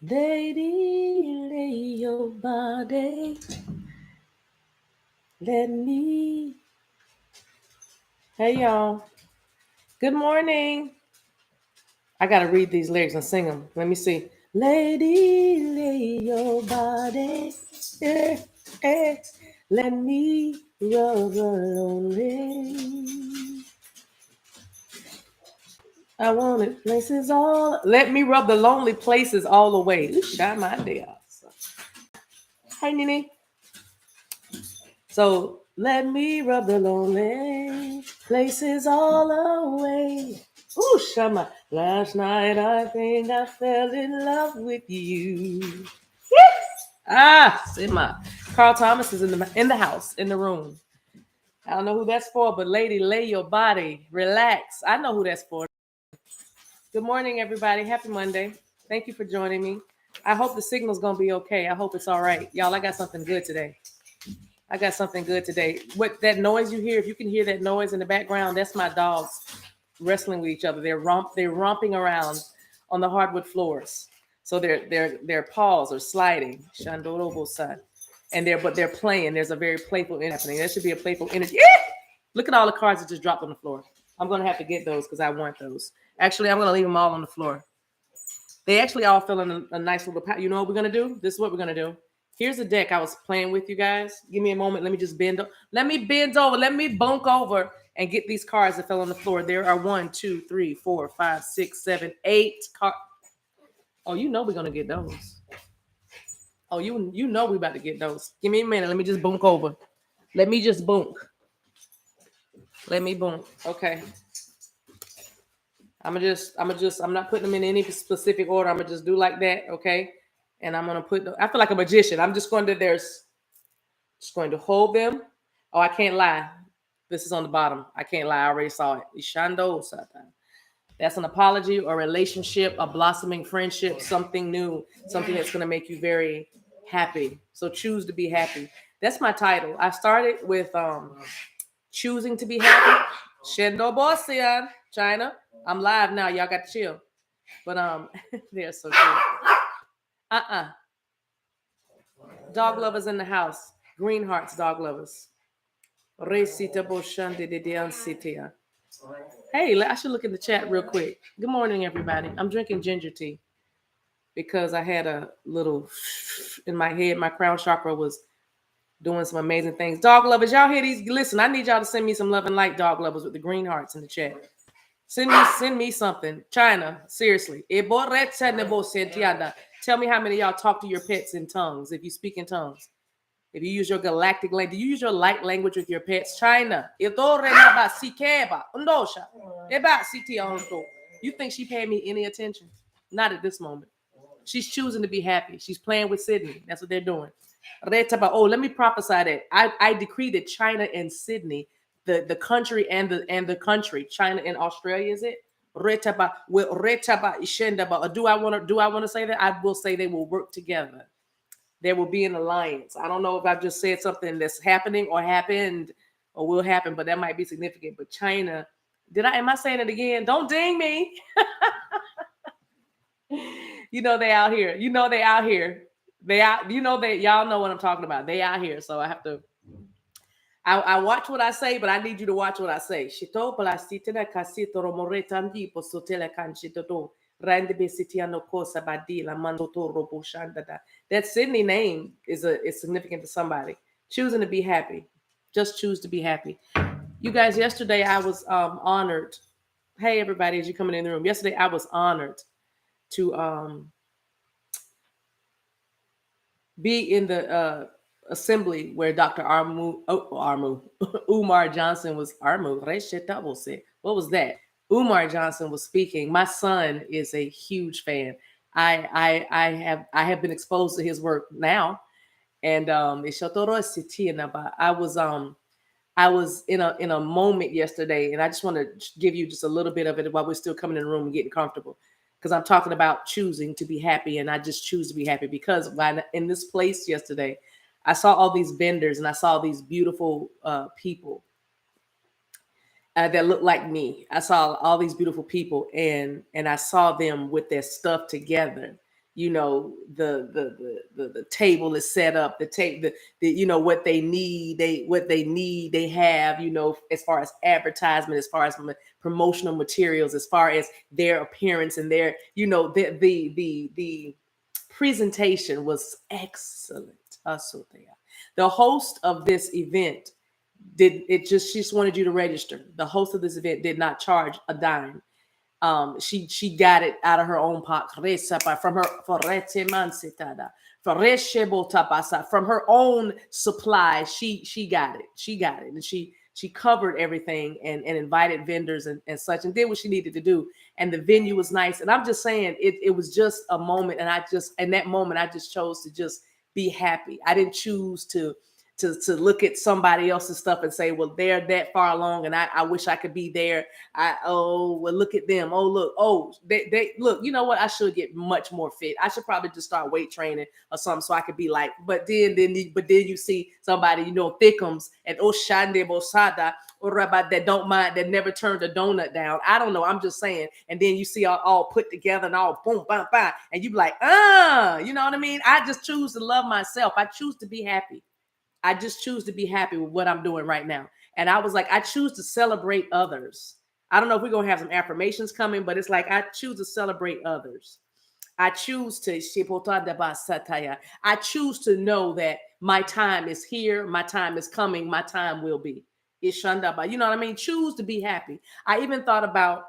Lady, lay your body. Let me. Hey, y'all. Good morning. I got to read these lyrics and sing them. Let me see. Lady, lay your body. Eh, eh. Let me rub the lonely. I wanted places all. Let me rub the lonely places all the way. Ooh, shine my day. Hi, Nene. So let me rub the lonely places all away. Ooh, Shama. Last night I think I fell in love with you. Sima. Carl Thomas is in the house, in the room. I don't know who that's for, but lady, lay your body, relax. I know who that's for. Good morning, everybody. Happy Monday. Thank you for joining me. I hope the signal's gonna be okay. I hope it's all right, y'all. I got something good today. What that noise you hear? If you can hear that noise in the background, that's my dogs wrestling with each other. They're romping around on the hardwood floors. So their paws are sliding. Shandorobo-san. But they're playing. There's a very playful energy happening. There should be a playful energy. Look at all the cards that just dropped on the floor. I'm gonna have to get those because I want those. Actually, I'm gonna leave them all on the floor. They actually all fell in a nice little pat. You know what we're gonna do? This is what we're gonna do. Here's a deck I was playing with you guys. Give me a moment. Let me just bend. Let me bend over. Let me bunk over and get these cards that fell on the floor. There are 1, 2, 3, 4, 5, 6, 7, 8 cards. Oh, you know we're gonna get those. Oh, you know we about to get those. Give me a minute. Let me just bunk over. Let me just bunk. Let me bunk. Okay. I'm not putting them in any specific order. I'm gonna just do like that, okay? And I'm gonna I feel like a magician. I'm just going to hold them. Oh, I can't lie. This is on the bottom. I can't lie. I already saw it. Ishando Satan. That's an apology or relationship, a blossoming friendship, something new, something that's gonna make you very happy. So choose to be happy. That's my title. I started with choosing to be happy. Shendo Bossian, China. I'm live now. Y'all got to chill. But they're so cute. Dog lovers in the house. Green hearts, dog lovers. Hey, I should look in the chat real quick. Good morning, everybody. I'm drinking ginger tea because I had a little in my head. My crown chakra was doing some amazing things. Dog lovers, y'all hear these? Listen, I need y'all to send me some love and light, dog lovers, with the green hearts in the chat. Send me something. China, seriously. Tell me how many of y'all talk to your pets in tongues if you speak in tongues. If you use your galactic language, do you use your light language with your pets? China. You think she paid me any attention? Not at this moment. She's choosing to be happy. She's playing with Sydney. That's what they're doing. Oh, let me prophesy that. I decree that China and Sydney, the country and the country, China and Australia, is it? Do I want to say that? I will say they will work together. There will be an alliance. I don't know if I've just said something that's happening or happened or will happen, but that might be significant. But China, am I saying it again? Don't ding me. You know they out here. They out here. Y'all know what I'm talking about. They out here. So I have to I watch what I say, but I need you to watch what I say. That Sydney name is significant to somebody. Choosing to be happy. Just choose to be happy. You guys, yesterday I was honored. Hey everybody, as you coming in the room. Yesterday I was honored to be in the assembly where Dr. Umar Johnson was What was that? Umar Johnson was speaking. My son is a huge fan. I have been exposed to his work now, and I was in a moment yesterday, and I just want to give you just a little bit of it while we're still coming in the room and getting comfortable, because I'm talking about choosing to be happy, and I just choose to be happy because in this place yesterday, I saw all these vendors and I saw these beautiful people that looked like me. I saw all these beautiful people, and I saw them with their stuff together, you know, the table is set up, the you know what they need, they have, you know, as far as advertisement, as far as promotional materials, as far as their appearance and their, you know, the presentation was excellent. The host of this event she just wanted you to register. The host of this event did not charge a dime. She got it out of her own pocket from her own supply. She got it. She got it, and she covered everything and invited vendors and such, and did what she needed to do. And the venue was nice. And I'm just saying, it was just a moment, and in that moment I just chose to just be happy. I didn't choose to look at somebody else's stuff and say, well, they're that far along and I wish I could be there. Well, look at them. Oh, look. Oh, they look, you know what? I should get much more fit. I should probably just start weight training or something so I could be like, but then you see somebody, you know, thickums and Oshande Bosada or Rabbi that don't mind, that never turned a donut down. I don't know. I'm just saying. And then you see all put together and all boom, bam, bam. And you be like, you know what I mean? I just choose to love myself. I choose to be happy. I just choose to be happy with what I'm doing right now. And I was like, I choose to celebrate others. I don't know if we're going to have some affirmations coming, but it's like, I choose to celebrate others. I choose to, I choose to know that my time is here, my time is coming, my time will be. You know what I mean? Choose to be happy. I even thought about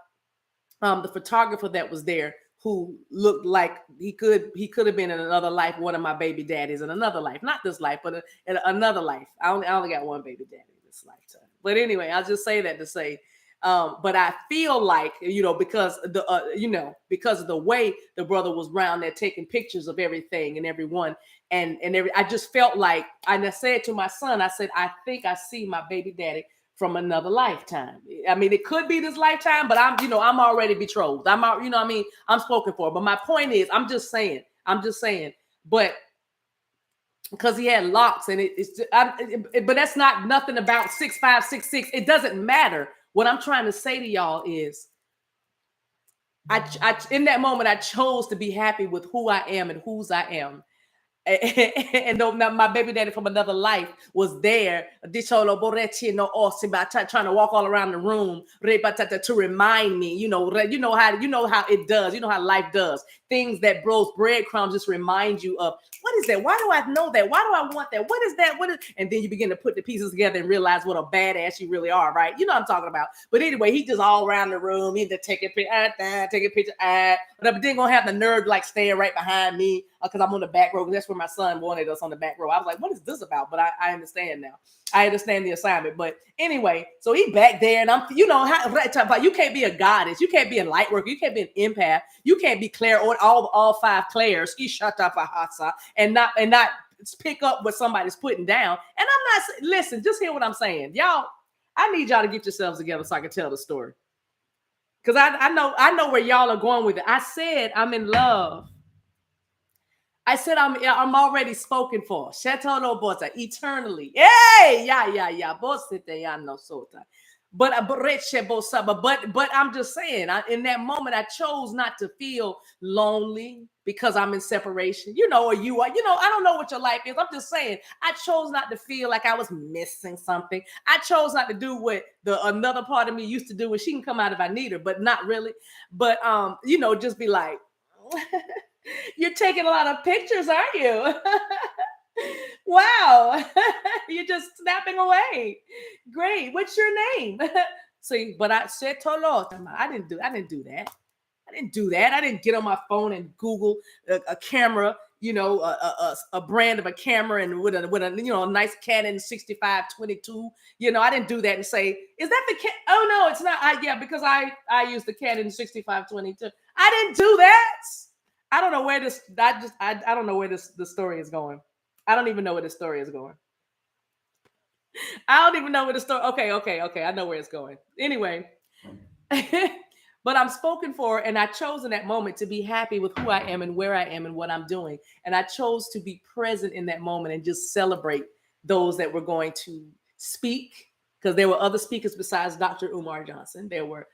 the photographer that was there, who looked like he could have been in another life one of my baby daddies, in another life, not this life, but in another life. I only got one baby daddy in this lifetime. But anyway, I'll just say that to say, but I feel like, you know, because because of the way the brother was around there taking pictures of everything and everyone, I just felt like, and I said to my son, I said, I think I see my baby daddy from another lifetime. I mean, it could be this lifetime, but I'm already betrothed. I'm spoken for. But my point is, I'm just saying, but because he had locks and but that's not nothing about 6'5", 6'6". It doesn't matter. What I'm trying to say to y'all is, I in that moment, I chose to be happy with who I am and whose I am. And though my baby daddy from another life was there, trying to walk all around the room to remind me, you know how it does, you know how life does. Things that bros breadcrumbs just remind you of, what is that? Why do I know that? Why do I want that? What is that? And then you begin to put the pieces together and realize what a badass you really are, right? You know what I'm talking about. But anyway, he just all around the room. He just take a picture, but then gonna have the nerve to like stand right behind me because I'm on the back row. That's where my son wanted us, on the back row. I was like, what is this about? But I understand now. I understand the assignment. But anyway, so he back there, and I'm, you know, you can't be a goddess. You can't be a light worker. You can't be an empath. You can't be Claire or all five Claires. And not pick up what somebody's putting down. And I'm not, listen, just hear what I'm saying. Y'all, I need y'all to get yourselves together so I can tell the story. Because I know where y'all are going with it. I said I'm in love. I said I'm already spoken for. Eternally. Hey, yeah. But I'm just saying, in that moment, I chose not to feel lonely because I'm in separation, or you are, I don't know what your life is. I'm just saying, I chose not to feel like I was missing something. I chose not to do what another part of me used to do, when she can come out if I need her, but not really. But, just be like, you're taking a lot of pictures, aren't you? Wow. You're just snapping away. Great. What's your name? See, but I said Tolo. I didn't do that. I didn't get on my phone and Google a camera, a brand of a camera, and with a nice Canon 6522. I didn't do that and say, is that the oh no, it's not. Because I use the Canon 6522. I didn't do that. I don't know where this. I don't know where the story is going. I don't even know where the story is going. I don't even know where the story. Okay. I know where it's going. Anyway, but I'm spoken for, and I chose in that moment to be happy with who I am and where I am and what I'm doing. And I chose to be present in that moment and just celebrate those that were going to speak, because there were other speakers besides Dr. Umar Johnson. There were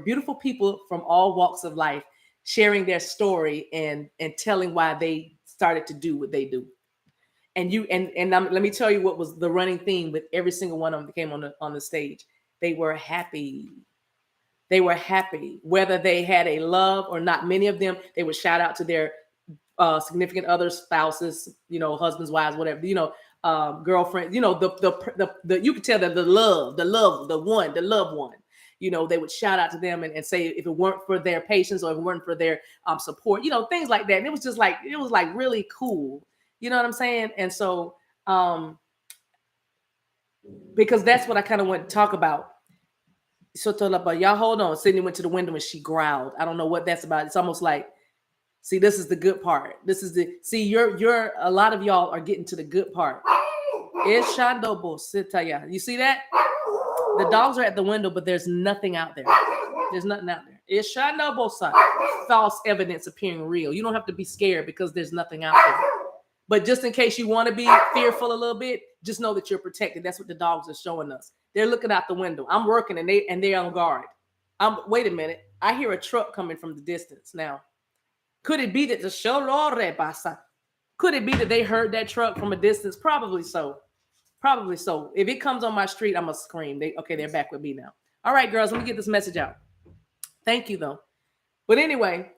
beautiful people from all walks of life sharing their story and telling why they started to do what they do. And let me tell you what was the running theme with every single one of them that came on the stage. They were happy. They were happy, whether they had a love or not. Many of them, they would shout out to their significant others, spouses, husbands, wives, whatever, girlfriend, the you could tell that the loved one, they would shout out to them and say if it weren't for their patience or if it weren't for their support, things like that. And it was just like, really cool. You know what I'm saying? And so, because that's what I kind of want to talk about. So y'all hold on. Sydney went to the window and she growled. I don't know what that's about. It's almost like, see, this is the good part. You're a lot of y'all are getting to the good part. You see that? The dogs are at the window, but there's nothing out there. There's nothing out there. False evidence appearing real. You don't have to be scared because there's nothing out there. But just in case you want to be fearful a little bit, just know that you're protected. That's what the dogs are showing us. They're looking out the window. I'm working and they're on guard. Wait a minute. I hear a truck coming from the distance now. Could it be that Could it be that they heard that truck from a distance? Probably so. Probably so. If it comes on my street, I'm gonna scream. They're back with me now. All right, girls, let me get this message out. Thank you, though. But anyway,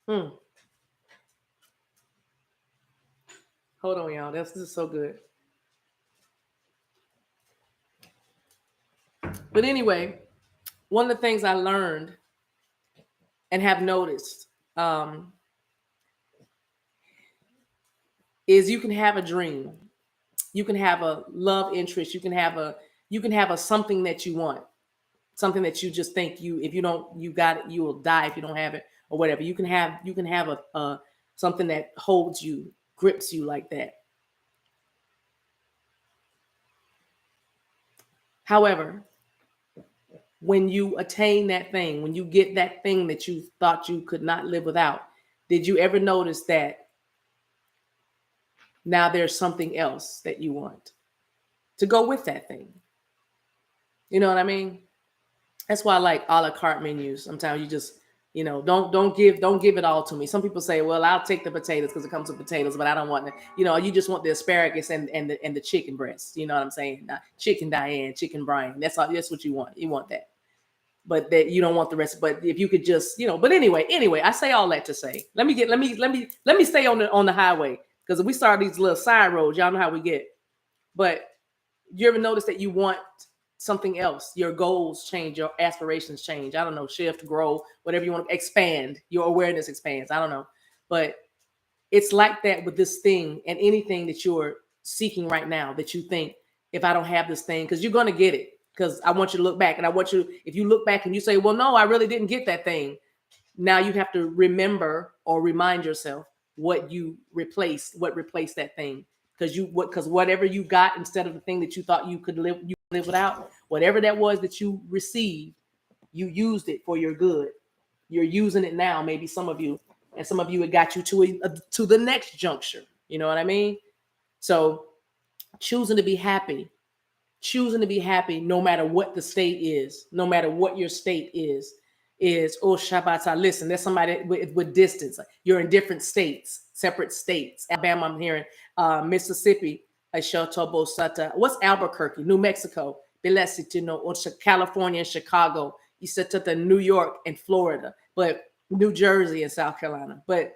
hold on, y'all. This is so good. But anyway, one of the things I learned and have noticed is you can have a dream, you can have a love interest, you can have a something that you want, something that you just think if you don't, you got it, you will die if you don't have it or whatever. You can have a something that holds you, grips you like that. However, when you attain that thing, when you get that thing that you thought you could not live without, did you ever notice that now there's something else that you want to go with that thing? You know what I mean? That's why I like a la carte menus. Sometimes you just, don't give it all to me. Some people say, well, I'll take the potatoes because it comes with potatoes, but I don't want you just want the asparagus and the chicken breast. You know what I'm saying? Chicken Diane, chicken Brian. That's what you want. You want that. But that you don't want the rest. But if you could just, but anyway, I say all that to say, let me stay on the highway, because if we start these little side roads, y'all know how we get. But you ever notice that you want something else? Your goals change, your aspirations change. I don't know, shift, grow, whatever you want to expand. Your awareness expands. I don't know. But it's like that with this thing and anything that you're seeking right now that you think, if I don't have this thing, because you're going to get it. Because I want you to look back, and I want you, if you look back and you say, well, no, I really didn't get that thing. Now you have to remember or remind yourself what replaced that thing. Because whatever you got instead of the thing that you thought you could live without, whatever that was that you received, you used it for your good. You're using it now. Maybe some of you, and some of you, it got you to the next juncture. You know what I mean? So choosing to be happy no matter what the state is, no matter what your state is oh Shabbat. Listen, there's somebody with distance. You're in different states, separate states. Alabama, I'm hearing, Mississippi, what's Albuquerque, New Mexico, California and Chicago, you said to New York and Florida, but New Jersey and South Carolina, but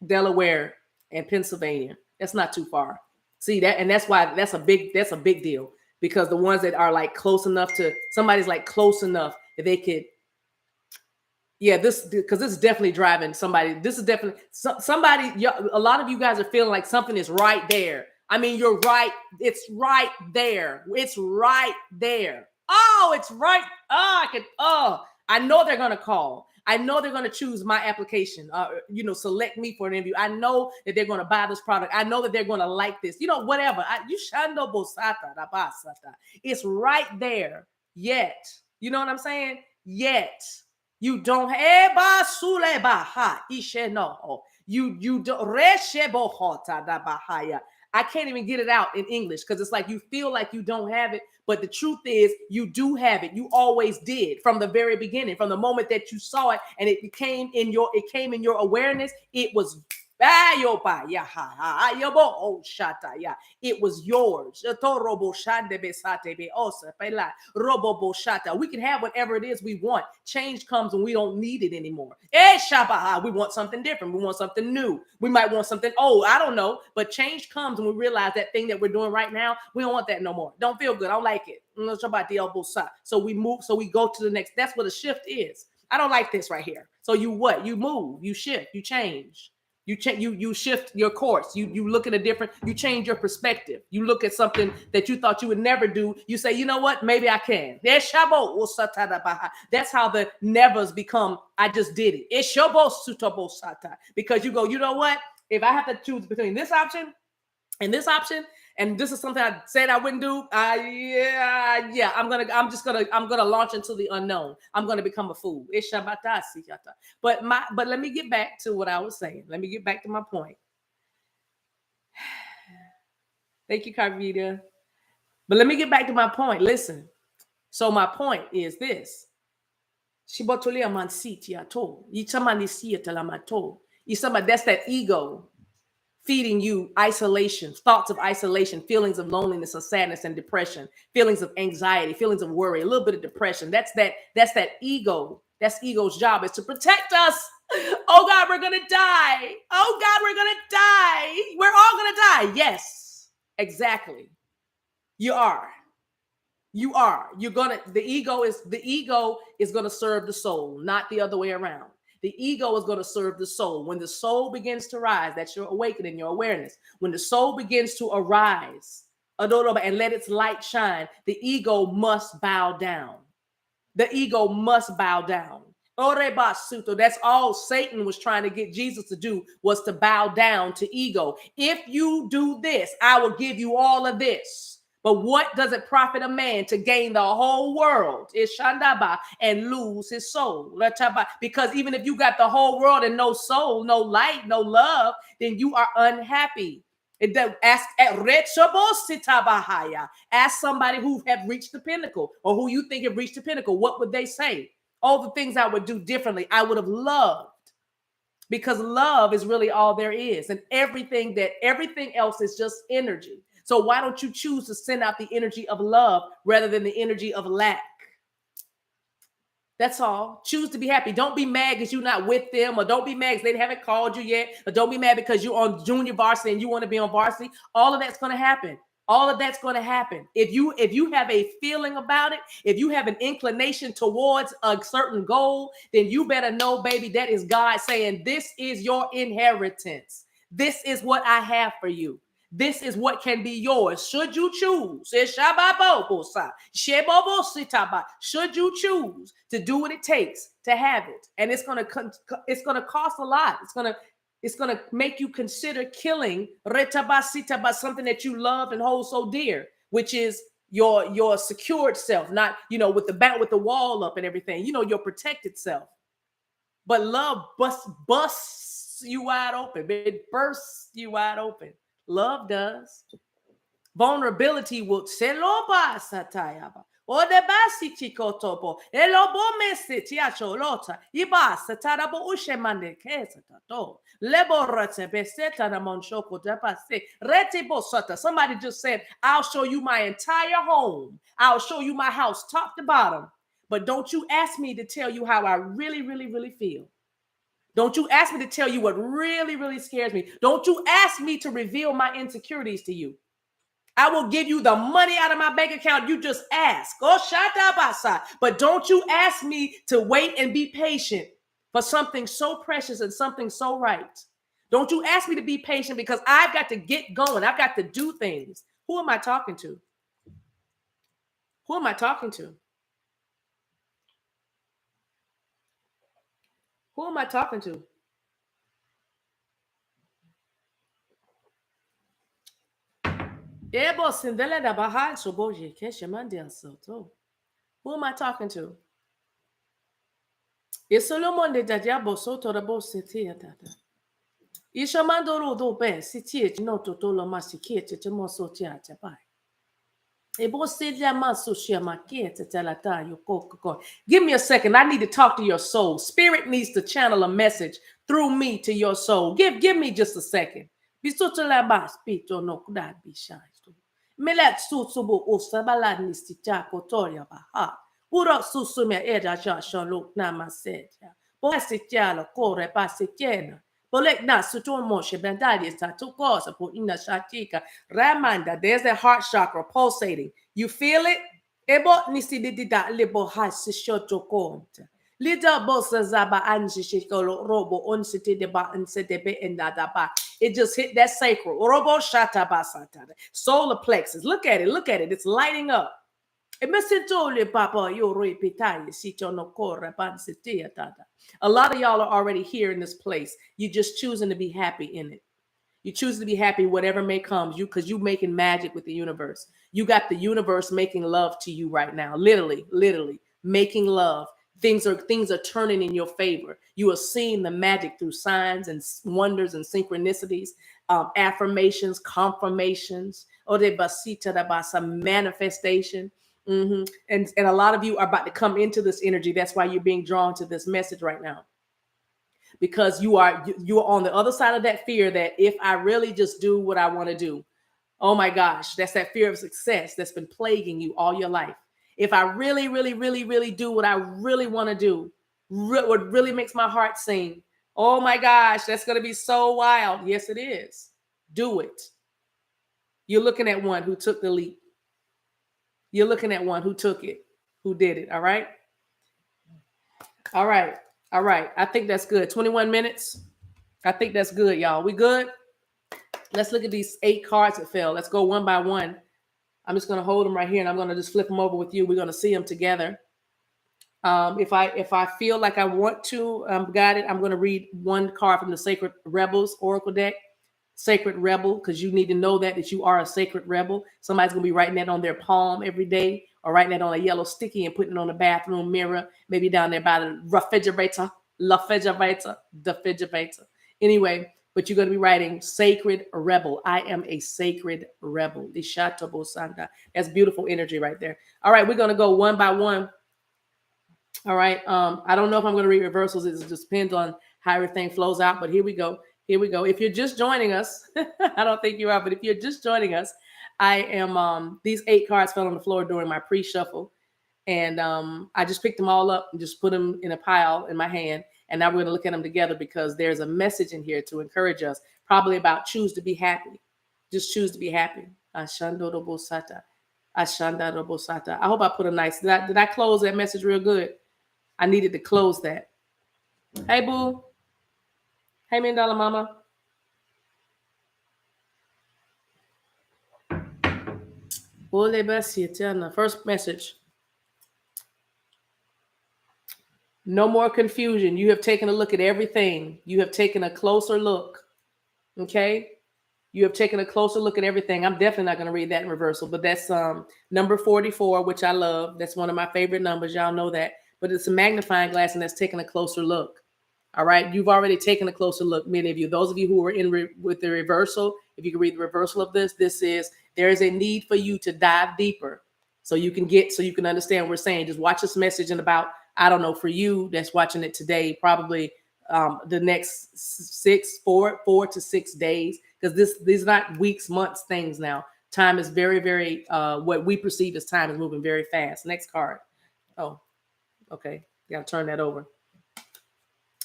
Delaware and Pennsylvania. That's not too far. See that, and that's why that's a big deal. Because the ones that are like close enough to somebody's like close enough that they could, because this is definitely driving somebody. This is definitely somebody. A lot of you guys are feeling like something is right there. I mean, you're right. It's right there. It's right there. Oh, it's right. I know they're going to call. I know they're going to choose my application, select me for an interview. I know that they're going to buy this product. I know that they're going to like this, whatever. It's right there. Yet, you know what I'm saying? Yet, you don't have, you don't, I can't even get it out in English because it's like you feel like you don't have it. But the truth is you do have it. You always did from the very beginning, from the moment that you saw it and it came in your awareness. It was it was yours. We can have whatever it is we want. Change comes when we don't need it anymore. We want something different. We want something new. We might want something old. I don't know. But change comes when we realize that thing that we're doing right now, we don't want that no more. Don't feel good. I don't like it. So we move. So we go to the next. That's what a shift is. I don't like this right here. So you what? You move. You shift. You change. You shift your course. You look at a different, you change your perspective. You look at something that you thought you would never do. You say, you know what? Maybe I can. That's how the nevers become, I just did it. It's because you go, you know what? If I have to choose between this option and this option, and this is something I said I wouldn't do. I'm gonna launch into the unknown. I'm gonna become a fool. But let me get back to what I was saying. Let me get back to my point. Thank you, Carvita. But let me get back to my point. Listen. So my point is this. That's that ego feeding you isolation, thoughts of isolation, feelings of loneliness or sadness and depression, feelings of anxiety, feelings of worry, a little bit of depression. That's that ego. That's ego's job, is to protect us. Oh God, we're gonna die. Oh God, we're gonna die. We're all gonna die. Yes, exactly. You are. The ego is gonna serve the soul, not the other way around. The ego is going to serve the soul. When the soul begins to rise, that's your awakening, your awareness. When the soul begins to arise and let its light shine, the ego must bow down. The ego must bow down. That's all Satan was trying to get Jesus to do, was to bow down to ego. If you do this, I will give you all of this. But what does it profit a man to gain the whole world and lose his soul? Because even if you got the whole world and no soul, no light, no love, then you are unhappy. Ask somebody who have reached the pinnacle, or who you think have reached the pinnacle. What would they say? All the things I would do differently, I would have loved. Because love is really all there is. And everything else is just energy. So why don't you choose to send out the energy of love rather than the energy of lack? That's all. Choose to be happy. Don't be mad because you're not with them, or don't be mad because they haven't called you yet, or don't be mad because you're on junior varsity and you want to be on varsity. All of that's going to happen. All of that's going to happen. If you have a feeling about it, if you have an inclination towards a certain goal, then you better know, baby, that is God saying, this is your inheritance. This is what I have for you. This is what can be yours. Should you choose, should you choose to do what it takes to have it, and it's gonna cost a lot. It's gonna make you consider killing something that you love and hold so dear, which is your secured self, not with the wall up and everything. Your protected self. But love busts you wide open. It bursts you wide open. Love does. Vulnerability will satayaba. O de basi chikotopo. Elobo mesetiacho lota. Iba satarabo ushemande kesatato. Leborate beseta na monshoko depase. Retibo sata. Somebody just said, I'll show you my entire home. I'll show you my house top to bottom. But don't you ask me to tell you how I really, really, really feel. Don't you ask me to tell you what really, really scares me. Don't you ask me to reveal my insecurities to you. I will give you the money out of my bank account. You just ask. But don't you ask me to wait and be patient for something so precious and something so right. Don't you ask me to be patient because I've got to get going. I've got to do things. Who am I talking to? Who am I talking to? Who am I talking to? Who am I talking to? Ishamandoro do ben, sitie, no totolo masikete, temoso tia tabai. Give me a second. I need to talk to your soul. Spirit needs to channel a message through me to your soul. Give me just a second. Melet susubu usabalani sticha kotoria baha. Ura susume eda jashan look namasetia. Boasitiala kore pasitiena. Bolek na suton moshe bandadi tatu kosa po ina shatika. Ramanda, there's that heart chakra pulsating. You feel it? Ebo nisidida libo hasishoto konta. Lida bosa zaba anjishikolo robo onsiti deba ansedebe endadaba. It just hit that sacral. Robo shata basata. Solar plexus. Look at it. Look at it. It's lighting up. A lot of y'all are already here in this place. You just choosing to be happy in it. You choose to be happy, whatever may come, because you making magic with the universe. You got the universe making love to you right now. Literally making love. Things are turning in your favor. You are seeing the magic through signs and wonders and synchronicities, affirmations, confirmations, or de basita da basa manifestation. And a lot of you are about to come into this energy. That's why you're being drawn to this message right now, because you are on the other side of that fear that if I really just do what I want to do, oh my gosh, that's that fear of success that's been plaguing you all your life. If I really, really, really, really do what I really want to do, what really makes my heart sing, oh my gosh, that's going to be so wild. Yes, it is. Do it. You're looking at one who took the leap. You're looking at one who took it, who did it. All right. All right. All right. I think that's good. 21 minutes. I think that's good, y'all. We good? Let's look at these 8 cards that fell. Let's go one by one. I'm just going to hold them right here, and I'm going to just flip them over with you. We're going to see them together. If I feel like I want to guide it, I'm going to read one card from the Sacred Rebels Oracle deck. Sacred Rebel, because you need to know that you are a sacred rebel. Somebody's going to be writing that on their palm every day, or writing that on a yellow sticky and putting it on the bathroom mirror, maybe down there by the refrigerator, the refrigerator. Anyway, but you're going to be writing Sacred Rebel. I am a sacred rebel. That's beautiful energy right there. All right, we're going to go one by one. All right. I don't know if I'm going to read reversals. It just depends on how everything flows out, but here we go. Here we go. If you're just joining us, I don't think you are, but if you're just joining us, I am, these 8 cards fell on the floor during my pre-shuffle. And I just picked them all up and just put them in a pile in my hand. And now we're going to look at them together, because there's a message in here to encourage us, probably about choose to be happy. Just choose to be happy. Ashanda Robosata. Ashanda Robosata. I hope I put a nice, did I close that message real good? I needed to close that. Hey, boo. Hey, $1 Million Mama. First message. No more confusion. You have taken a look at everything. You have taken a closer look. Okay? You have taken a closer look at everything. I'm definitely not going to read that in reversal, but that's number 44, which I love. That's one of my favorite numbers. Y'all know that. But it's a magnifying glass, and that's taking a closer look. All right. You've already taken a closer look. Many of you, those of you who are in with the reversal, if you can read the reversal of this is there is a need for you to dive deeper so you can understand what we're saying. Just watch this message in about, I don't know, for you that's watching it today, probably the next 4 to 6 days, because these are not weeks, months, things now. Time is very, very, what we perceive as time is moving very fast. Next card. Oh, okay. Got to turn that over.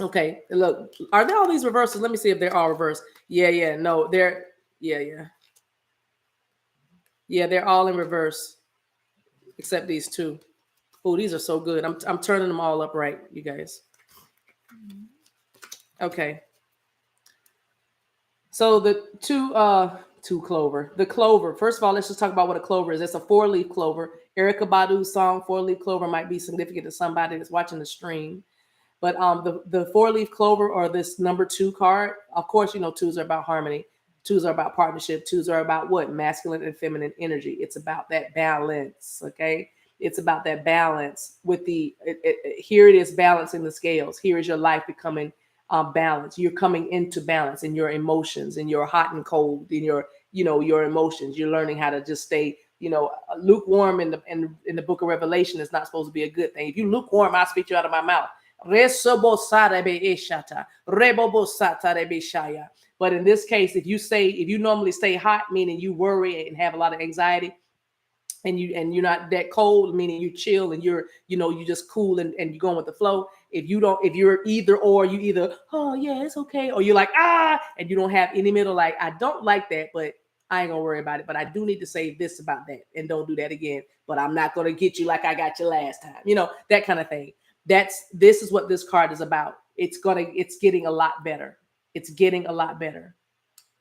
Okay, look, are there all these reversals? Let me see if they're all reversed. Yeah, no, they're, yeah, they're all in reverse, except these 2. Oh, these are so good. I'm turning them all up right, you guys. Okay. So the two clover, the clover. First of all, let's just talk about what a clover is. It's a 4-leaf clover. Erykah Badu's song 4-leaf clover might be significant to somebody that's watching the stream. But the 4-leaf clover, or this number 2 card, of course, 2s are about harmony. 2s are about partnership. 2s are about what? Masculine and feminine energy. It's about that balance, okay? It's about that balance with here it is balancing the scales. Here is your life becoming balance. You're coming into balance in your emotions, in your hot and cold, in your, your emotions. You're learning how to just stay, lukewarm in the book of Revelation is not supposed to be a good thing. If you lukewarm, I'll spit you out of my mouth. But in this case, if you normally stay hot, meaning you worry and have a lot of anxiety, and you're not that cold, meaning you chill and you just cool and you're going with the flow. If you're either or, you either, oh yeah, it's okay, or you're like, and you don't have any middle, like, I don't like that, but I ain't gonna worry about it. But I do need to say this about that, and don't do that again. But I'm not gonna get you like I got you last time. That kind of thing. This is what this card is about. It's getting a lot better. It's getting a lot better.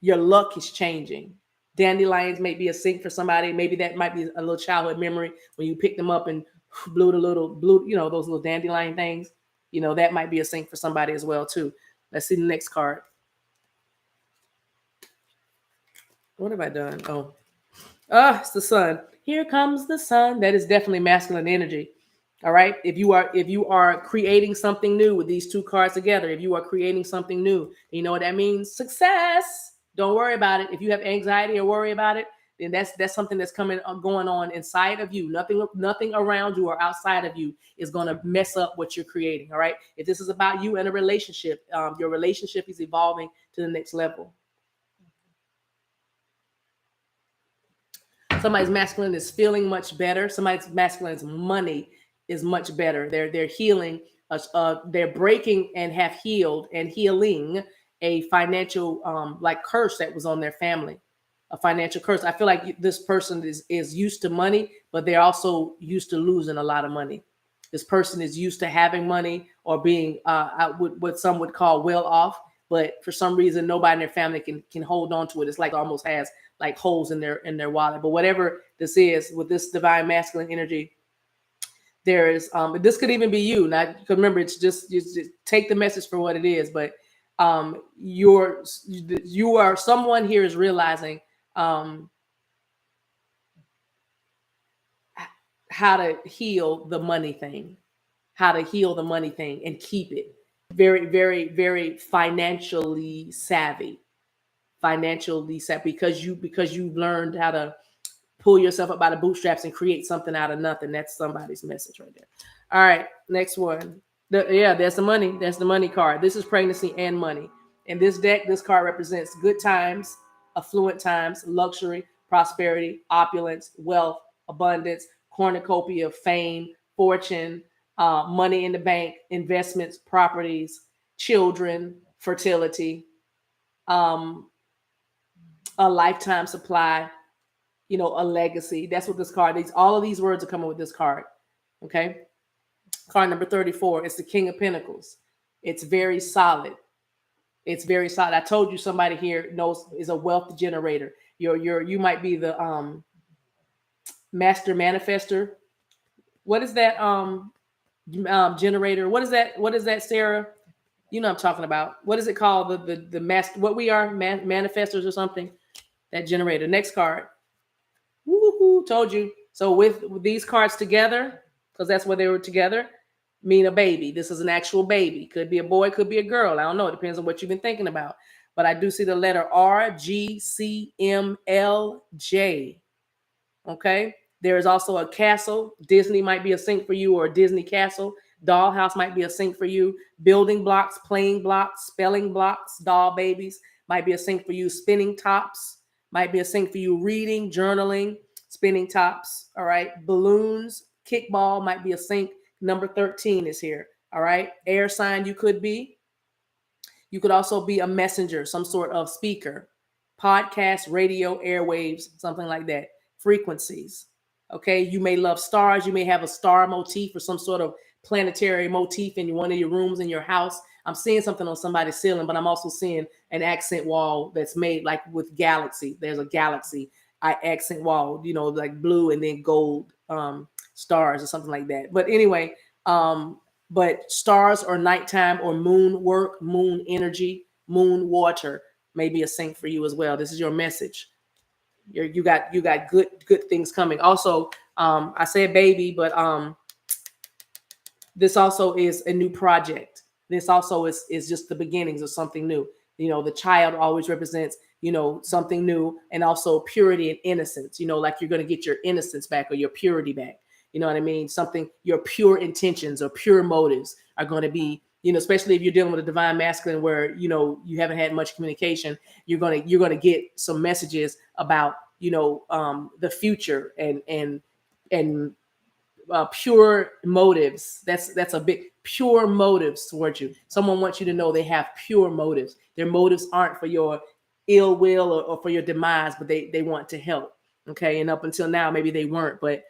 Your luck is changing. Dandelions may be a sync for somebody. Maybe that might be a little childhood memory when you picked them up and blew those little dandelion things. That might be a sync for somebody as well too. Let's see the next card. What have I done? Oh, it's the sun. Here comes the sun. That is definitely masculine energy. All right. If you are creating something new with these two cards together, if you are creating something new, you know what that means? Success. Don't worry about it. If you have anxiety or worry about it, then that's something that's going on inside of you. Nothing around you or outside of you is going to mess up what you're creating. All right. If this is about you and a relationship, your relationship is evolving to the next level. Somebody's masculine is feeling much better. Somebody's masculine's money is much better. They're healing. They're breaking and have healed and healing a financial curse that was on their family, a financial curse. I feel like this person is used to money, but they're also used to losing a lot of money. This person is used to having money or being what some would call well off, but for some reason nobody in their family can hold on to it. It's like almost has like holes in their wallet. But whatever this is, with this divine masculine energy, there is this could even be you. Now, remember, it's just take the message for what it is. But you are someone here is realizing how to heal the money thing, and keep it very, very, very financially savvy, because you've learned how to pull yourself up by the bootstraps and create something out of nothing. That's somebody's message right there. All right, next one. There's the money. There's the money card. This is pregnancy and money. In this deck, this card represents good times, affluent times, luxury, prosperity, opulence, wealth, abundance, cornucopia, fame, fortune, money in the bank, investments, properties, children, fertility, a lifetime supply, a legacy. That's what this card, all of these words are coming with this card. Okay. Card number 34. It's the King of Pentacles. It's very solid. I told you somebody here is a wealth generator. You might be the master manifester. What is that generator? What is that, Sarah? You know what I'm talking about. What is it called? The master, what we are, manifestors or something. That generator. Next card. Woohoo, told you. So with these cards together, because that's where they were together, mean a baby. This is an actual baby. Could be a boy, could be a girl. I don't know. It depends on what you've been thinking about. But I do see the letter RGCMLJ. Okay. There is also a castle. Disney might be a sync for you, or a Disney castle. Dollhouse might be a sync for you. Building blocks, playing blocks, spelling blocks, doll babies might be a sync for you. Spinning tops might be a sync for you. Reading, journaling, spinning tops. All right. Balloons, kickball might be a sync. Number 13 is here. All right. Air sign you could be. You could also be a messenger, some sort of speaker, podcast, radio, airwaves, something like that. Frequencies. Okay. You may love stars. You may have a star motif or some sort of planetary motif in one of your rooms in your house. I'm seeing something on somebody's ceiling, but I'm also seeing an accent wall that's made like with galaxy. There's a galaxy accent wall, like blue and then gold stars or something like that. But anyway, but stars or nighttime or moon work, moon energy, moon water may be a sync for you as well. This is your message. You got good things coming. Also, I said baby, but this also is a new project. This also is just the beginnings of something new. The child always represents, something new, and also purity and innocence, like you're going to get your innocence back or your purity back. You know what I mean? Something, your pure intentions or pure motives are going to be, especially if you're dealing with a divine masculine where, you haven't had much communication, you're going to get some messages about, the future and pure motives. That's a big, pure motives towards you. Someone wants you to know they have pure motives. Their motives aren't for your ill will or for your demise, but they want to help. Okay. And up until now, maybe they weren't, but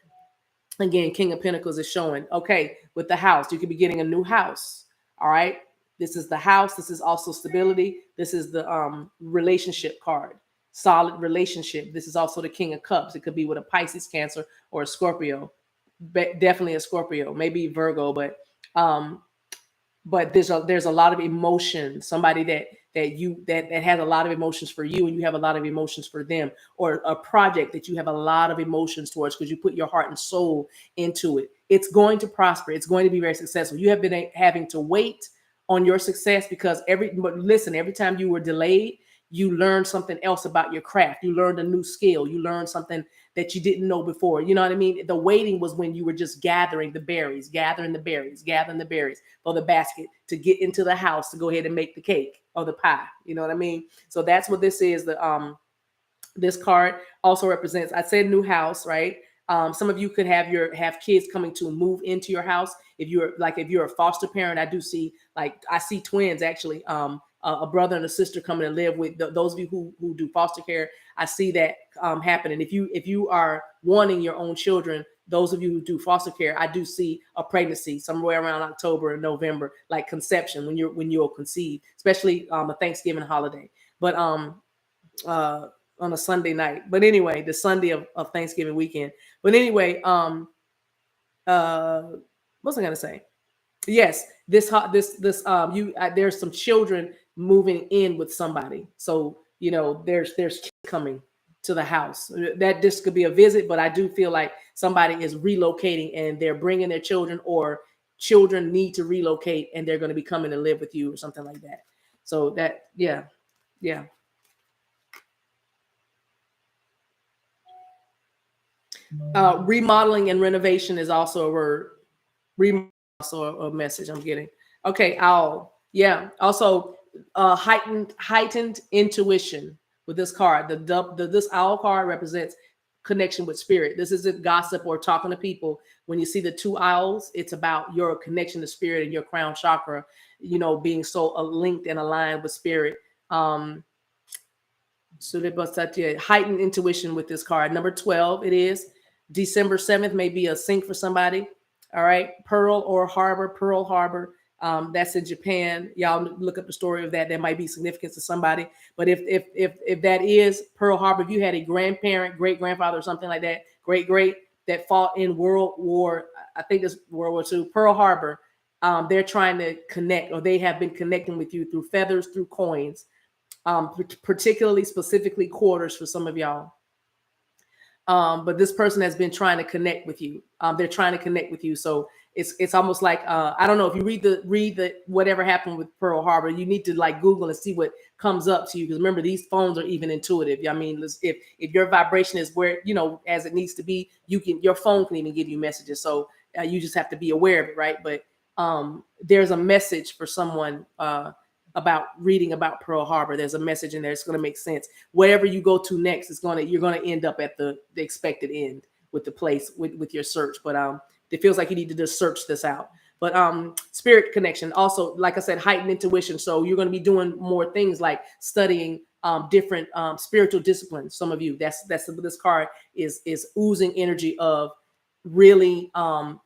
again, King of Pentacles is showing, okay, with the house, you could be getting a new house. All right. This is the house. This is also stability. This is the relationship card, solid relationship. This is also the King of Cups. It could be with a Pisces, Cancer, or a Scorpio. Definitely a Scorpio, maybe Virgo, um, but there's a lot of emotion. Somebody that has a lot of emotions for you, and you have a lot of emotions for them, or a project that you have a lot of emotions towards because you put your heart and soul into it. It's going to prosper. It's going to be very successful. You have been having to wait on your success because every time you were delayed, you learned something else about your craft. You learned a new skill. You learned something that you didn't know before. You know what I mean? The waiting was when you were just gathering the berries for the basket to get into the house to go ahead and make the cake or the pie. You know what I mean? So that's what this is. This card also represents, I said new house, right? Some of you could have kids coming to move into your house. If you're a foster parent, I see twins actually, a brother and a sister coming to live with those of you who do foster care. I see that happening. If you are wanting your own children, those of you who do foster care, I do see a pregnancy somewhere around October and November, like conception when you'll conceive, especially a Thanksgiving holiday. But on a Sunday night. But anyway, the Sunday of Thanksgiving weekend. But anyway, what was I gonna say? Yes, there's some children moving in with somebody. So there's kids coming to the house. That this could be a visit, but I do feel like somebody is relocating and they're bringing their children, or children need to relocate and they're going to be coming to live with you or something like that. So that, yeah. Remodeling and renovation is also a word. Remodel, also a message I'm getting. Okay, owl. Yeah. Also, heightened intuition with this card. This owl card represents connection with spirit. This isn't gossip or talking to people. When you see the two owls, it's about your connection to spirit and your crown chakra. Being so linked and aligned with spirit. So heightened intuition with this card. Number 12, it is. December 7th may be a sync for somebody. All right. Pearl Harbor. That's in Japan. Y'all look up the story of that. There might be significance to somebody. But if that is Pearl Harbor, if you had a grandparent, great grandfather, or something like that, great that fought in World War, I think it's World War II, Pearl Harbor, they're trying to connect, or they have been connecting with you through feathers, through coins. Particularly specifically quarters for some of y'all. But this person has been trying to connect with you. They're trying to connect with you. So it's almost like, I don't know, if you read the whatever happened with Pearl Harbor, you need to like Google and see what comes up to you. Because remember, these phones are even intuitive. I mean, if your vibration is where, as it needs to be, your phone can even give you messages. So you just have to be aware of it. Right. But there's a message for someone, about reading about Pearl Harbor. There's a message in there. It's going to make sense. Wherever you go to next, you're going to end up at the expected end with the place with your search. But it feels like you need to just search this out. But spirit connection, also, like I said, heightened intuition. So you're going to be doing more things like studying different spiritual disciplines. Some of you, that's this card is oozing energy of really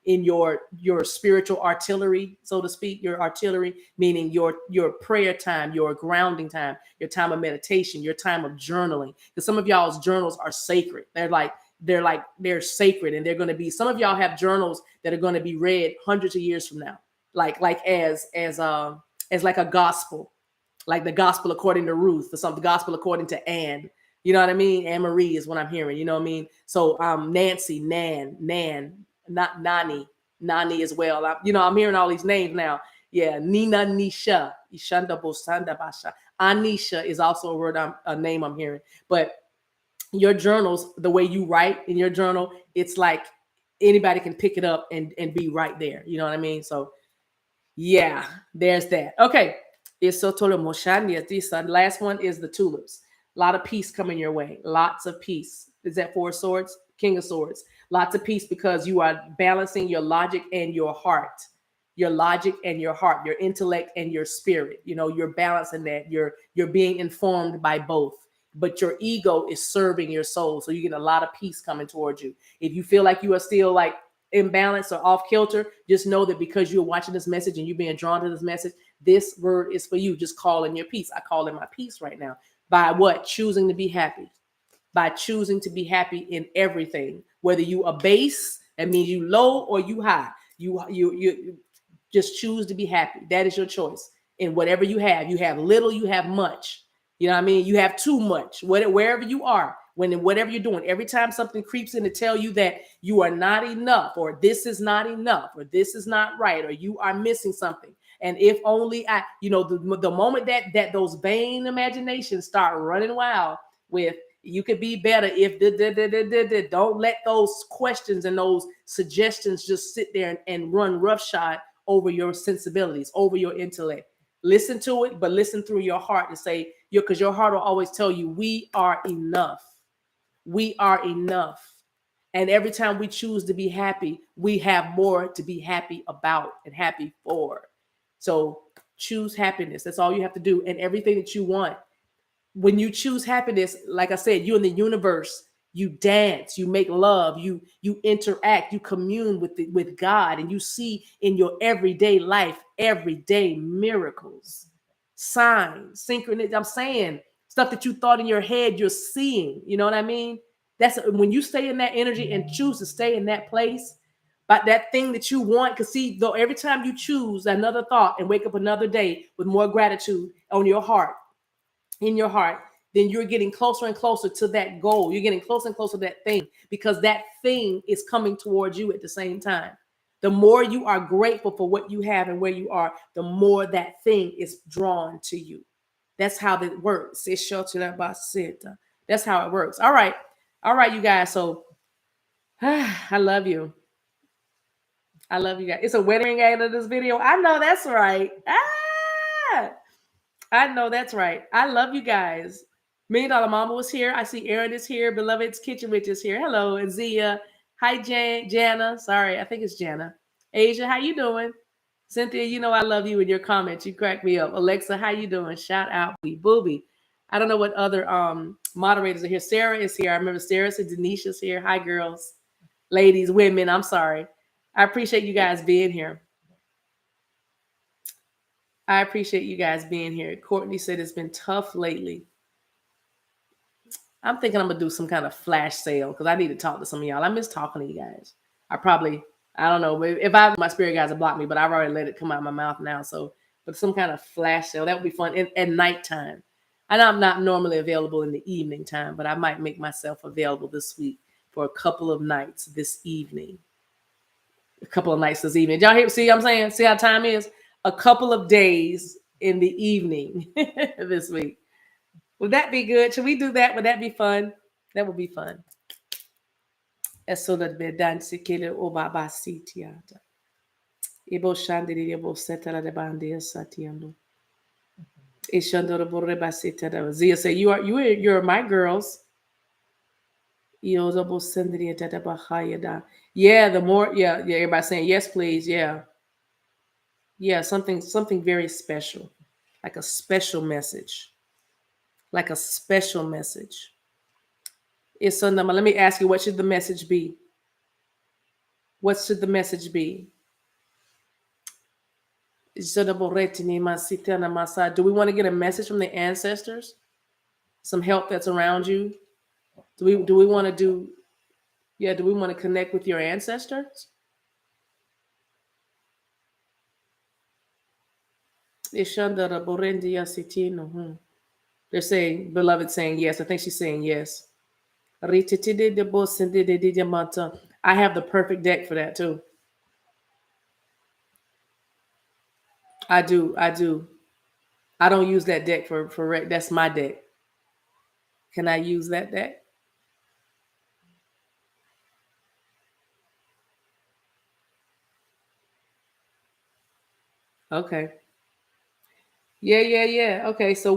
in your spiritual artillery, so to speak. Your artillery, meaning your prayer time, your grounding time, your time of meditation, your time of journaling. Because some of y'all's journals are sacred. They're sacred, and they're going to be, some of y'all have journals that are going to be read hundreds of years from now, like as like a gospel, like the gospel according to Ruth, or something, the gospel according to Anne. You know what I mean? Anne Marie is what I'm hearing. You know what I mean? So Nancy, Nan, not Nani as well. I'm hearing all these names now. Yeah, Nina Nisha. Ishanda Bosanda Basha. Anisha is also a word, a name I'm hearing. But your journals, the way you write in your journal, it's like anybody can pick it up and be right there. You know what I mean? So yeah, there's that. Okay. It's so total moshania. This last one is the tulips. A lot of peace coming your way. Lots of peace. Is that Four of Swords? King of Swords. Lots of peace because you are balancing your logic and your heart. Your logic and your heart, your intellect and your spirit. You know, you're balancing that. You're being informed by both. But your ego is serving your soul. So you get a lot of peace coming towards you. If you feel like you are still like imbalanced or off kilter, just know that because you're watching this message and you're being drawn to this message, this word is for you. Just call in your peace. I call in my peace right now. By what? Choosing to be happy. By choosing to be happy in everything. Whether you are base, that means you low or you high. You just choose to be happy. That is your choice. In whatever you have. You have little, you have much. You know what I mean? You have too much. Wherever you are, whatever you're doing, every time something creeps in to tell you that you are not enough, or this is not enough, or this is not right, or you are missing something. And if only the moment that those vain imaginations start running wild with, you could be better if don't let those questions and those suggestions just sit there and run roughshod over your sensibilities, over your intellect. Listen to it, but listen through your heart and say, because your heart will always tell you, we are enough. We are enough. And every time we choose to be happy, we have more to be happy about and happy for. So choose happiness. That's all you have to do. And everything that you want. When you choose happiness, like I said, you in the universe, you dance, you make love, you interact, you commune with God, and you see in your everyday life, everyday miracles, signs, synchronicity. I'm saying stuff that you thought in your head, you're seeing. You know what I mean? That's when you stay in that energy and choose to stay in that place. But that thing that you want, because see, though every time you choose another thought and wake up another day with more gratitude on your heart, in your heart, then you're getting closer and closer to that goal. You're getting closer and closer to that thing because that thing is coming towards you at the same time. The more you are grateful for what you have and where you are, the more that thing is drawn to you. That's how that works. That's how it works. All right. All right, you guys. So I love you. I love you guys. It's a wedding out of this video. I know that's right. I know that's right. I love you guys. Million Dollar Mama was here. I see Erin is here. Beloved's Kitchen Witch is here. Hello, and Zia. Hi, Jana. Sorry, I think it's Jana. Asia, how you doing? Cynthia, you know I love you and your comments. You crack me up. Alexa, how you doing? Shout out, Booby. I don't know what other moderators are here. Sarah is here. I remember Sarah said Denisha's here. Hi, girls, ladies, women. I'm sorry. I appreciate you guys being here. I appreciate you guys being here. Courtney said it's been tough lately. I'm thinking I'm going to do some kind of flash sale because I need to talk to some of y'all. I miss talking to you guys. I don't know. If my spirit guys have blocked me, but I've already let it come out of my mouth now. So, but some kind of flash sale, that would be fun at nighttime. And I'm not normally available in the evening time, but I might make myself available this week for a couple of nights this evening. A couple of nights this evening. Y'all hear? See what I'm saying? See how time is? A couple of days in the evening this week. Would that be good? Should we do that? Would that be fun? That would be fun. Eso da bedansi kele obaba sitiata. Ibo shandiri ibo setara de bandia satiando. Ishandoro borreba sitara. Zia say you're my girls. Yeah, the more, yeah, everybody saying yes, please, yeah. Yeah, something very special. Like a special message. Like a special message. It's let me ask you, what should the message be? What should the message be? Do we want to get a message from the ancestors? Some help that's around you? Do we want to do we want to connect with your ancestors? They're saying, beloved saying yes. I think she's saying yes. I have the perfect deck for that too. I do. I do. I don't use that deck for that's my deck. Can I use that deck? Okay. Yeah, yeah, yeah. Okay, so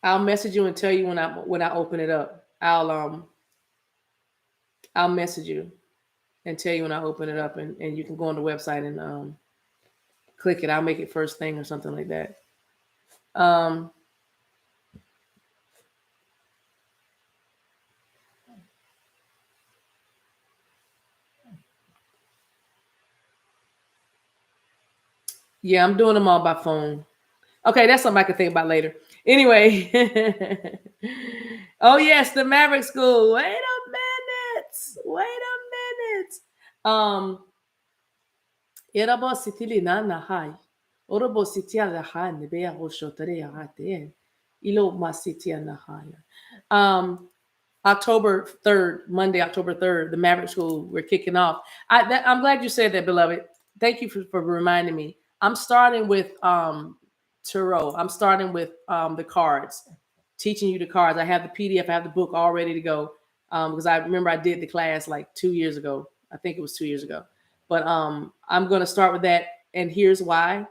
I'll message you and tell you when I open it up. I'll message you and tell you when I open it up, and you can go on the website and click it. I'll make it first thing or something like that. Um yeah, I'm doing them all by phone. Okay, that's something I can think about later. Anyway. Oh yes, the Maverick School. Wait a minute. Wait a minute. Um Erabo sitili na na hai. Orobo sitia la hai ne bea roshotare ahate. Ilo masitia na hai. Um October 3rd, Monday, October 3rd, the Maverick School, we're kicking off. I'm glad you said that, beloved. Thank you for reminding me. I'm starting with tarot. I'm starting with the cards, teaching you the cards. I have the PDF, I have the book all ready to go. Because I remember I did the class like 2 years ago. I think it was 2 years ago. But I'm gonna start with that, and here's why.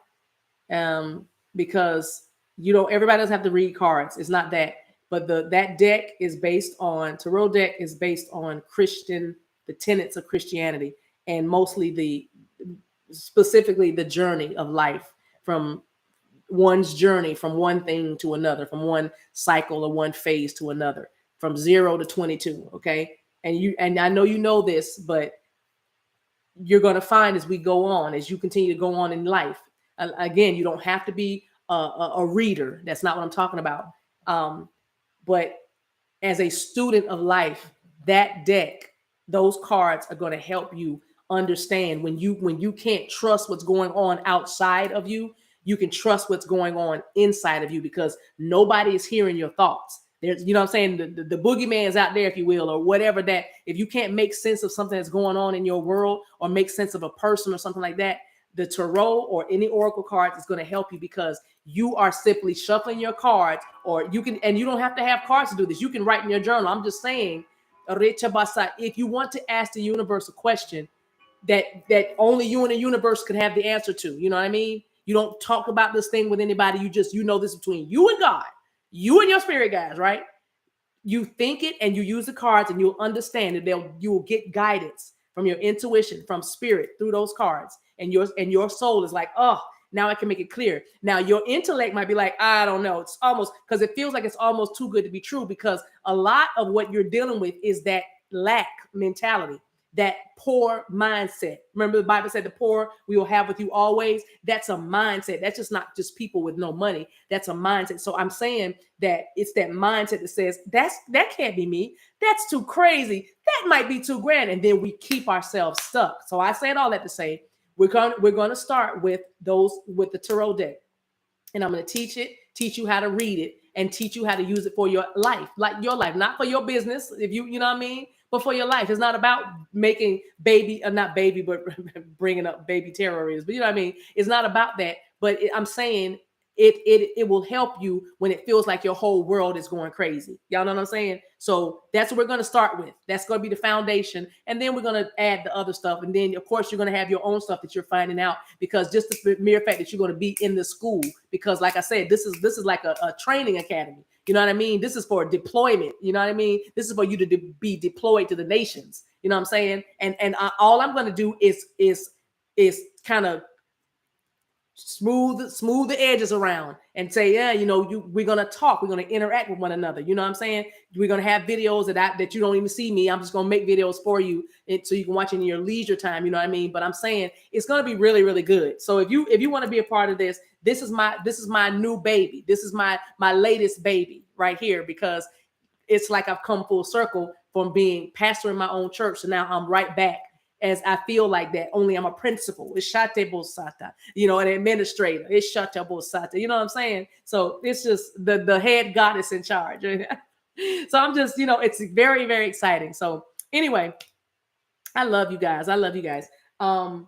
Because you don't everybody doesn't have to read cards. It's not that. But that deck is based on tarot deck is based on the tenets of Christianity, and mostly specifically the journey of life, from one's journey from one thing to another, from one cycle or one phase to another, from 0 to 22. Okay. And I know you know this, but you're going to find as we go on, as you continue to go on in life. Again, you don't have to be a reader. That's not what I'm talking about. But as a student of life, that deck, those cards are going to help you understand when you can't trust what's going on outside of you, you can trust what's going on inside of you, because nobody is hearing your thoughts. There's, you know what I'm saying? The boogeyman's out there, if you will, or whatever. That if you can't make sense of something that's going on in your world, or make sense of a person or something like that, the tarot or any oracle cards is going to help you, because you are simply shuffling your cards. Or you can, and you don't have to have cards to do this. You can write in your journal. I'm just saying, if you want to ask the universe a question that only you and the universe can have the answer to, you know what I mean? You don't talk about this thing with anybody. You know this between you and God, you and your spirit guys, right? You think it and you use the cards, and you'll understand that you will get guidance from your intuition, from spirit, through those cards. And your soul is like, oh, now I can make it clear. Now your intellect might be like, I don't know. It's almost, because it feels like it's almost too good to be true, because a lot of what you're dealing with is that lack mentality, that poor mindset. Remember, the Bible said the poor we will have with you always. That's a mindset. That's just not just people with no money. That's a mindset. So I'm saying that it's that mindset that says that can't be me. That's too crazy. That might be too grand. And then we keep ourselves stuck. So I said all that to say we're going to start with the tarot deck, and I'm going to teach you how to read it, and teach you how to use it for your life, like your life, not for your business, if you know what I mean, but for your life. It's not about making baby, not baby, but bringing up baby terrorists, but you know what I mean. It's not about that, but I'm saying it will help you when it feels like your whole world is going crazy. Y'all know what I'm saying? So that's what we're going to start with. That's going to be the foundation, and then we're going to add the other stuff, and then of course you're going to have your own stuff that you're finding out, because just the mere fact that you're going to be in the school, because like I said, this is like a training academy. You know what I mean? This is for deployment. You know what I mean? This is for you to be deployed to the nations. You know what I'm saying? And all I'm going to do is kind of smooth the edges around, and say, yeah, we're gonna talk, we're gonna interact with one another. You know what I'm saying? We're gonna have videos that you don't even see me. I'm just gonna make videos for you, so you can watch it in your leisure time. You know what I mean? But I'm saying it's gonna be really, really good. So if you want to be a part of this, this is my new baby. This is my latest baby right here, because it's like I've come full circle from being pastor in my own church. So now I'm right back, as I feel like that. Only I'm a principal. It's Shate Bosata, an administrator. It's Shate Bosata. You know what I'm saying? So it's just the head goddess in charge. So I'm just, it's very, very exciting. So anyway, I love you guys. Um,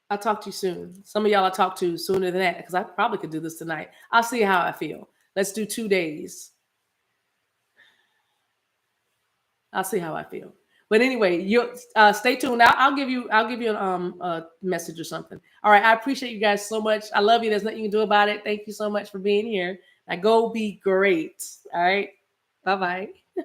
I'll talk to you soon. Some of y'all I'll talk to sooner than that because I probably could do this tonight. I'll see how I feel. Let's do 2 days. I'll see how I feel. But anyway, you stay tuned. I'll give you a message or something. All right. I appreciate you guys so much. I love you. There's nothing you can do about it. Thank you so much for being here. Now go be great. All right. Bye bye.